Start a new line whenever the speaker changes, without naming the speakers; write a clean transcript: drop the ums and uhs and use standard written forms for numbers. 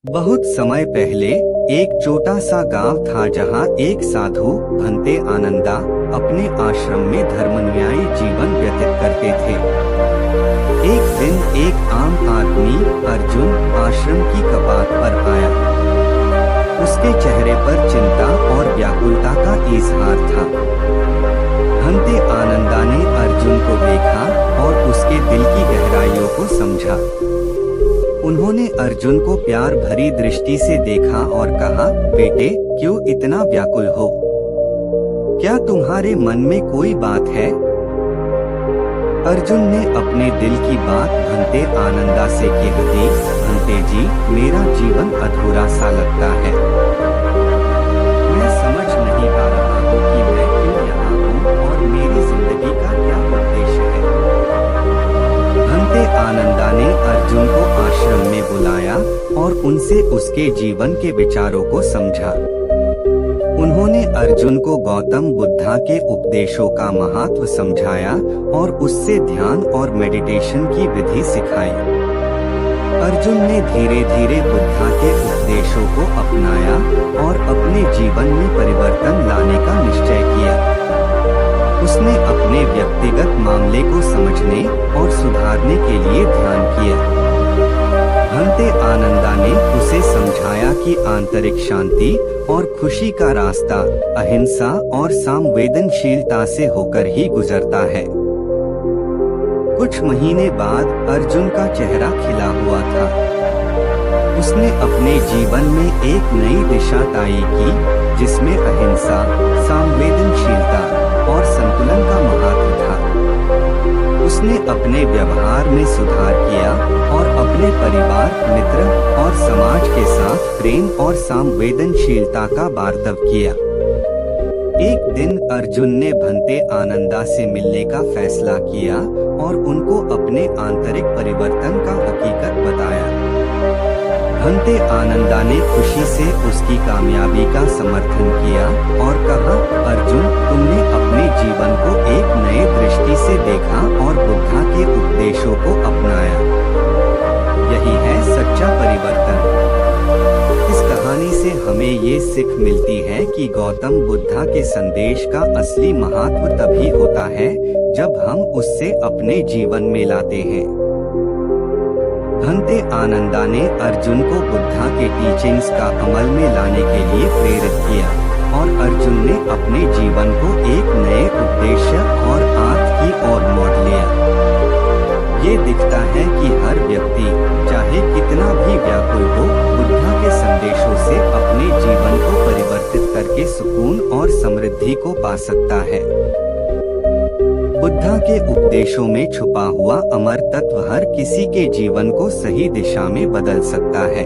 बहुत समय पहले एक छोटा सा गांव था जहां एक साधु भंते आनंदा अपने आश्रम में धर्मन्यायी जीवन व्यतीत करते थे। एक दिन एक आम आदमी अर्जुन आश्रम की कपाट पर आया। उसके चेहरे पर चिंता और व्याकुलता का इजहार था। भंते आनंदा ने अर्जुन को देखा और उसके दिल की गहराइयों को समझा। उन्होंने अर्जुन को प्यार भरी दृष्टि से देखा और कहा, बेटे, क्यों इतना व्याकुल हो? क्या तुम्हारे मन में कोई बात है? अर्जुन ने अपने दिल की बात भंते आनंदा से कह दी। भंते जी, मेरा जीवन अधूरा सा लगता है। मैं समझ नहीं पा रहा हूँ कि मैं क्यों यहाँ हूँ और मेरी जिंदगी का क्या उद्देश्य है। भंते आनंदा ने अर्जुन को आश्रम में बुलाया और उनसे उसके जीवन के विचारों को समझा। उन्होंने अर्जुन को गौतम बुद्धा के उपदेशों का महत्व समझाया और उससे ध्यान और मेडिटेशन की विधि सिखाई। अर्जुन ने धीरे धीरे बुद्धा के उपदेशों को अपनाया और अपने जीवन में परिवर्तन लाने का निश्चय किया। उसने अपने व्यक्तिगत मामले को समझने और सुधारने के लिए ध्यान किया। भंते आनंदा ने उसे समझाया कि आंतरिक शांति और खुशी का रास्ता अहिंसा और संवेदनशीलता से होकर ही गुजरता है। कुछ महीने बाद अर्जुन का चेहरा खिला हुआ था। उसने अपने जीवन में एक नई दिशा तय की जिसमें अहिंसा, संवेदनशीलता और संतुलन का महत्व था। उसने अपने व्यवहार में सुधार किया और अपने परिवार, मित्र और समाज के साथ प्रेम और संवेदनशीलता का बर्ताव किया। एक दिन अर्जुन ने भंते आनंदा से मिलने का फैसला किया और उनको अपने आंतरिक परिवर्तन का हकीकत बताया। भंते आनंदा ने खुशी से उसकी कामयाबी का समर्थन किया और कहा, अर्जुन, तुमने अपने जीवन को एक नए दृष्टि से देखा और बुद्धा के उपदेशों को अपनाया। यही है सच्चा परिवर्तन। इस कहानी से हमें ये सीख मिलती है कि गौतम बुद्धा के संदेश का असली महत्व तभी होता है जब हम उससे अपने जीवन में लाते हैं। भंते आनंदा ने अर्जुन को बुद्धा के टीचिंग्स का अमल में लाने के लिए प्रेरित किया और अर्जुन ने अपने जीवन को एक नए उद्देश्य और अर्थ की ओर मोड़ लिया। ये दिखता है कि हर व्यक्ति, चाहे कितना भी व्याकुल हो, बुद्धा के संदेशों से अपने जीवन को परिवर्तित करके सुकून और समृद्धि को पा सकता है। बुद्धा के उपदेशों में छुपा हुआ अमर तत्व हर किसी के जीवन को सही दिशा में बदल सकता है।